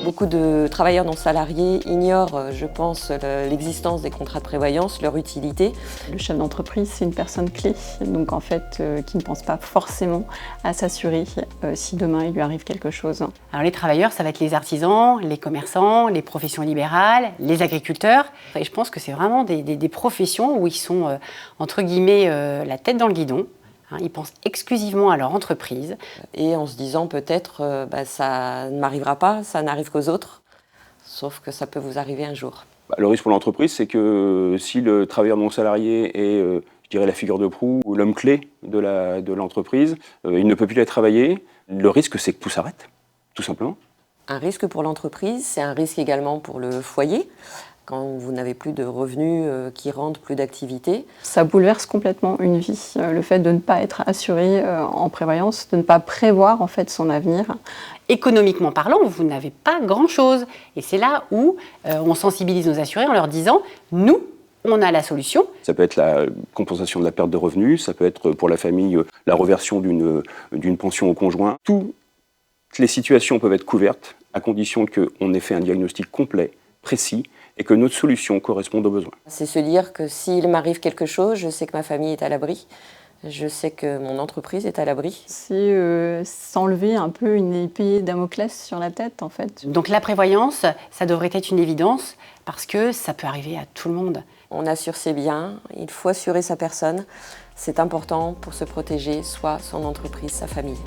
Beaucoup de travailleurs non salariés ignorent, je pense, l'existence des contrats de prévoyance, leur utilité. Le chef d'entreprise, c'est une personne clé, donc en fait, qui ne pense pas forcément à s'assurer si demain il lui arrive quelque chose. Alors les travailleurs, ça va être les artisans, les commerçants, les professions libérales, les agriculteurs. Et je pense que c'est vraiment des professions où ils sont, entre guillemets, la tête dans le guidon. Ils pensent exclusivement à leur entreprise. Et en se disant peut-être, ça ne m'arrivera pas, ça n'arrive qu'aux autres, sauf que ça peut vous arriver un jour. Le risque pour l'entreprise, c'est que si le travailleur non salarié est, je dirais, la figure de proue ou l'homme clé de l'entreprise, il ne peut plus aller travailler. Le risque, c'est que tout s'arrête, tout simplement. Un risque pour l'entreprise, c'est un risque également pour le foyer. Quand vous n'avez plus de revenus qui rentrent, plus d'activité. Ça bouleverse complètement une vie. Le fait de ne pas être assuré en prévoyance, de ne pas prévoir en fait son avenir. Économiquement parlant, vous n'avez pas grand-chose. Et c'est là où on sensibilise nos assurés en leur disant « nous, on a la solution ». Ça peut être la compensation de la perte de revenus, ça peut être pour la famille la reversion d'une pension au conjoint. Toutes les situations peuvent être couvertes à condition qu'on ait fait un diagnostic complet, précis, et que notre solution corresponde aux besoins. C'est se dire que s'il m'arrive quelque chose, je sais que ma famille est à l'abri, je sais que mon entreprise est à l'abri. C'est s'enlever un peu une épée Damoclès sur la tête en fait. Donc la prévoyance, ça devrait être une évidence parce que ça peut arriver à tout le monde. On assure ses biens, il faut assurer sa personne. C'est important pour se protéger, soit son entreprise, sa famille.